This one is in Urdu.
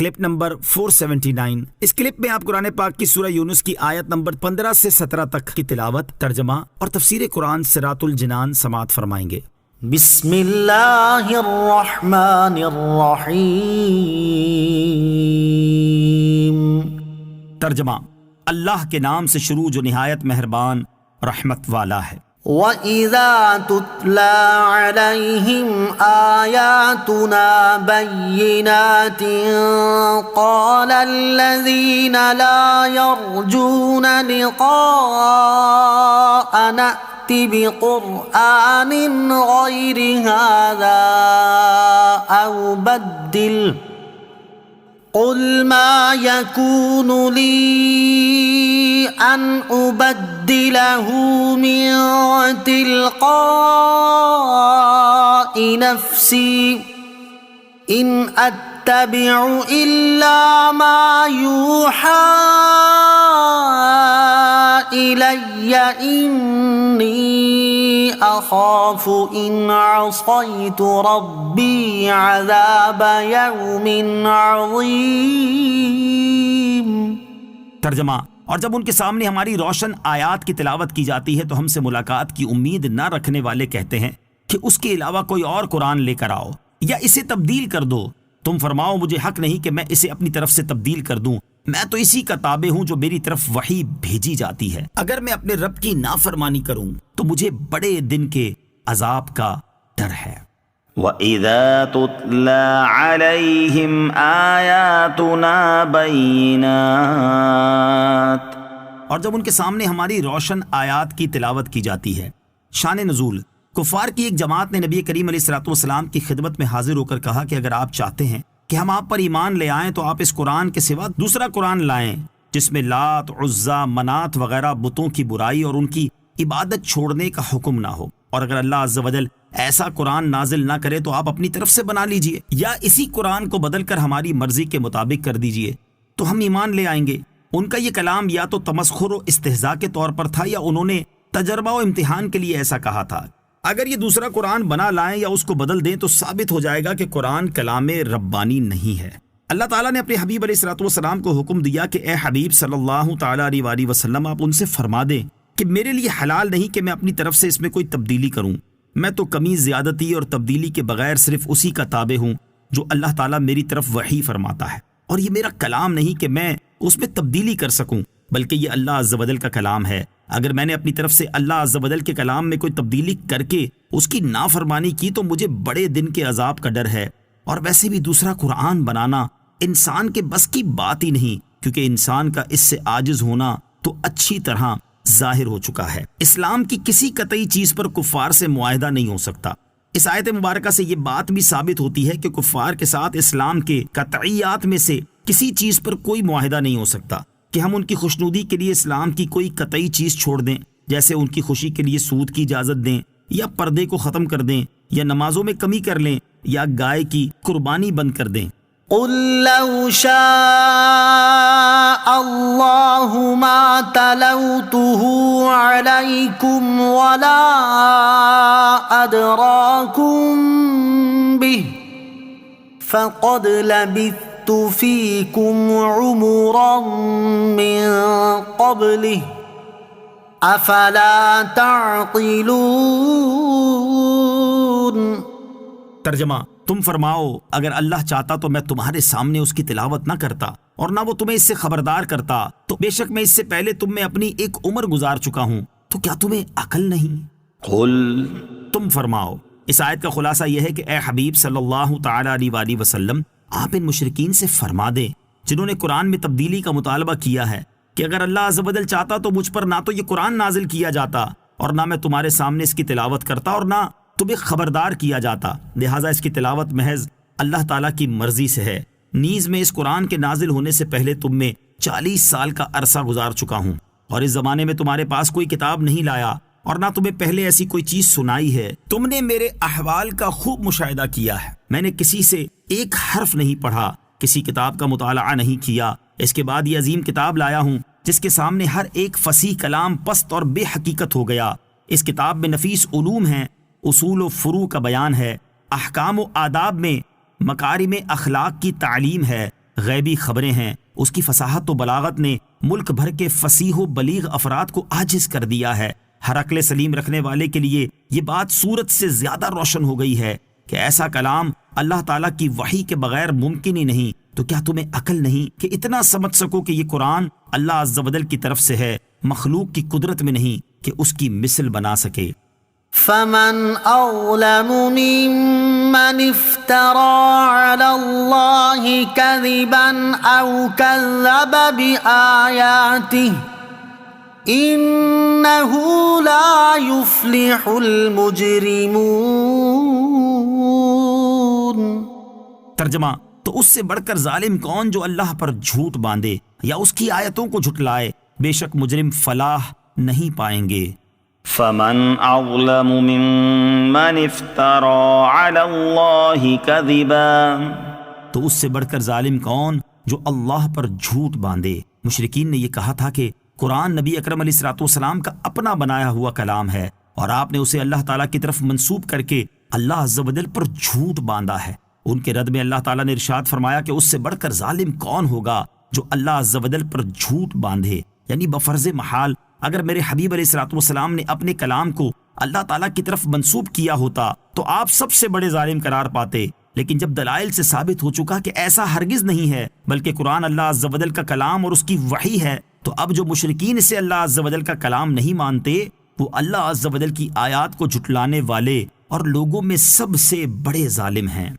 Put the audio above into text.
Clip number 479۔ اس کلپ میں آپ قرآن پاک کی سورہ یونس کی آیت نمبر 15 سے 17 تک کی تلاوت، ترجمہ اور تفسیر قرآن صراط الجنان سماعت فرمائیں گے۔ بسم اللہ الرحمن الرحیم۔ ترجمہ، اللہ کے نام سے شروع جو نہایت مہربان رحمت والا ہے۔ وَإِذَا تُتْلَى عَلَيْهِمْ آيَاتُنَا بَيِّنَاتٍ قَالَ الَّذِينَ لَا يَرْجُونَ لِقَاءَنَا ائْتِ بِقُرْآنٍ غَيْرِ هَذَا أَوْ بَدِّلْهُ قُلْ مَا يَكُونُ لِي أَنْ أُبَدِّلَهُ مِنْ تِلْقَاءِ نَفْسِي إِنْ أَتَّبِعُ إِلَّا مَا يُوحَى إِلَيَّ إِنِّي أَخَافُ إِنْ عَصَيْتُ رَبِّي عَذَابَ يَوْمٍ عَظِيمٍ۔ ترجمہ، اور جب ان کے سامنے ہماری روشن آیات کی تلاوت کی جاتی ہے تو ہم سے ملاقات کی امید نہ رکھنے والے کہتے ہیں کہ اس کے علاوہ کوئی اور قرآن لے کر آؤ یا اسے تبدیل کر دو۔ تم فرماؤ، مجھے حق نہیں کہ میں اسے اپنی طرف سے تبدیل کر دوں، میں تو اسی کا تابع ہوں جو میری طرف وحی بھیجی جاتی ہے۔ اگر میں اپنے رب کی نافرمانی کروں تو مجھے بڑے دن کے عذاب کا ڈر ہے۔ وَإِذَا تُتْلَى عَلَيْهِمْ آيَاتُنَا بَيِّنَاتٍ، اور جب ان کے سامنے ہماری روشن آیات کی تلاوت کی جاتی ہے۔ شان نزول، کفار کی ایک جماعت نے نبی کریم علیہ الصلوۃ والسلام کی خدمت میں حاضر ہو کر کہا کہ اگر آپ چاہتے ہیں کہ ہم آپ پر ایمان لے آئیں تو آپ اس قرآن کے سوا دوسرا قرآن لائیں جس میں لات، عزا، منات وغیرہ بتوں کی برائی اور ان کی عبادت چھوڑنے کا حکم نہ ہو، اور اگر اللہ عز و جل ایسا قرآن نازل نہ کرے تو آپ اپنی طرف سے بنا لیجئے یا اسی قرآن کو بدل کر ہماری مرضی کے مطابق کر دیجئے تو ہم ایمان لے آئیں گے۔ ان کا یہ کلام یا تو تمسخر و استہزاء کے طور پر تھا یا انہوں نے تجربہ و امتحان کے لیے ایسا کہا تھا۔ اگر یہ دوسرا قرآن بنا لائیں یا اس کو بدل دیں تو ثابت ہو جائے گا کہ قرآن کلام ربانی نہیں ہے۔ اللہ تعالیٰ نے اپنے حبیب علیہ الصلوۃ والسلام کو حکم دیا کہ اے حبیب صلی اللہ تعالیٰ علیہ وآلہ وسلم، آپ ان سے فرما دیں کہ میرے لیے حلال نہیں کہ میں اپنی طرف سے اس میں کوئی تبدیلی کروں، میں تو کمی زیادتی اور تبدیلی کے بغیر صرف اسی کا تابع ہوں جو اللہ تعالیٰ میری طرف وحی فرماتا ہے، اور یہ میرا کلام نہیں کہ میں اس میں تبدیلی کر سکوں، بلکہ یہ اللہ عز و جل کا کلام ہے۔ اگر میں نے اپنی طرف سے اللہ عز و جل کے کلام میں کوئی تبدیلی کر کے اس کی نافرمانی کی تو مجھے بڑے دن کے عذاب کا ڈر ہے، اور ویسے بھی دوسرا قرآن بنانا انسان کے بس کی بات ہی نہیں، کیونکہ انسان کا اس سے عاجز ہونا تو اچھی طرح ظاہر ہو چکا ہے۔ اسلام کی کسی قطعی چیز پر کفار سے معاہدہ نہیں ہو سکتا۔ اس آیت مبارکہ سے یہ بات بھی ثابت ہوتی ہے کہ کفار کے ساتھ اسلام کے قطعیات میں سے کسی چیز پر کوئی معاہدہ نہیں ہو سکتا کہ ہم ان کی خوشنودی کے لیے اسلام کی کوئی قطعی چیز چھوڑ دیں، جیسے ان کی خوشی کے لیے سود کی اجازت دیں یا پردے کو ختم کر دیں یا نمازوں میں کمی کر لیں یا گائے کی قربانی بند کر دیں۔ قُل لَّوْ شَاءَ اللَّهُ مَا تَلَوْتُهُ عَلَيْكُمْ وَلَا أَدْرَاكُمْ بِهِ فَقَدْ لَبِثْتُ فِيكُمْ عُمُرًا مِّن قَبْلِهِ أَفَلَا تَعْقِلُونَ۔ ترجمہ، تم فرماؤ اگر اللہ چاہتا تو میں تمہارے سامنے اس کی تلاوت نہ کرتا اور نہ وہ تمہیں اس سے خبردار کرتا، تو بے شک میں اس سے پہلے تم میں اپنی ایک عمر گزار چکا ہوں، تو کیا تمہیں عقل نہیں؟ قل، تم فرماؤ۔ اس آیت کا خلاصہ یہ ہے کہ اے حبیب صلی اللہ تعالیٰ علیہ وآلہ وسلم، آپ ان مشرکین سے فرما دیں جنہوں نے قرآن میں تبدیلی کا مطالبہ کیا ہے کہ اگر اللہ عز و جل چاہتا تو مجھ پر نہ تو یہ قرآن نازل کیا جاتا اور نہ میں تمہارے سامنے اس کی تلاوت کرتا اور نہ تمہیں خبردار کیا جاتا، لہٰذا اس کی تلاوت محض اللہ تعالیٰ کی مرضی سے ہے۔ نیز میں اس قرآن کے نازل ہونے سے پہلے تم میں 40 سال کا عرصہ گزار چکا ہوں، اور اس زمانے میں تمہارے پاس کوئی کتاب نہیں لایا اور نہ تمہیں پہلے ایسی کوئی چیز سنائی ہے۔ تم نے میرے احوال کا خوب مشاہدہ کیا ہے، میں نے کسی سے ایک حرف نہیں پڑھا، کسی کتاب کا مطالعہ نہیں کیا، اس کے بعد یہ عظیم کتاب لایا ہوں جس کے سامنے ہر ایک فصیح کلام پست اور بے حقیقت ہو گیا۔ اس کتاب میں نفیس علوم ہیں، اصول و فروع کا بیان ہے، احکام و آداب میں مکارم اخلاق کی تعلیم ہے، غیبی خبریں ہیں، اس کی فصاحت و بلاغت نے ملک بھر کے فصیح و بلیغ افراد کو عاجز کر دیا ہے۔ ہر عقل سلیم رکھنے والے کے لیے یہ بات سورت سے زیادہ روشن ہو گئی ہے کہ ایسا کلام اللہ تعالیٰ کی وحی کے بغیر ممکن ہی نہیں۔ تو کیا تمہیں عقل نہیں کہ اتنا سمجھ سکو کہ یہ قرآن اللہ عز و جل کی طرف سے ہے، مخلوق کی قدرت میں نہیں کہ اس کی مثل بنا سکے۔ فمن أظلم ممن افترى على الله كذبا أو كذب بآياته إنه لا يفلح المجرمون۔ ترجمہ، تو اس سے بڑھ کر ظالم کون جو اللہ پر جھوٹ باندھے یا اس کی آیتوں کو جھٹلائے، بے شک مجرم فلاح نہیں پائیں گے۔ فمن أظلم ممن افترى على الله كذبا، تو اس سے بڑھ کر ظالم کون جو اللہ پر جھوٹ باندھے۔ مشرکین نے یہ کہا تھا کہ قرآن نبی اکرم علیہ الصلوۃ والسلام کا اپنا بنایا ہوا کلام ہے اور آپ نے اسے اللہ تعالیٰ کی طرف منسوب کر کے اللہ عز و جل پر جھوٹ باندھا ہے۔ ان کے رد میں اللہ تعالیٰ نے ارشاد فرمایا کہ اس سے بڑھ کر ظالم کون ہوگا جو اللہ عز و جل پر جھوٹ باندھے، یعنی بفرض محال اگر میرے حبیب علیہ الصلوۃ والسلام نے اپنے کلام کو اللہ تعالیٰ کی طرف منسوب کیا ہوتا تو آپ سب سے بڑے ظالم قرار پاتے، لیکن جب دلائل سے ثابت ہو چکا کہ ایسا ہرگز نہیں ہے بلکہ قرآن اللہ عز و جل کا کلام اور اس کی وحی ہے، تو اب جو مشرکین اسے اللہ عز و جل کا کلام نہیں مانتے وہ اللہ عز و جل کی آیات کو جھٹلانے والے اور لوگوں میں سب سے بڑے ظالم ہیں۔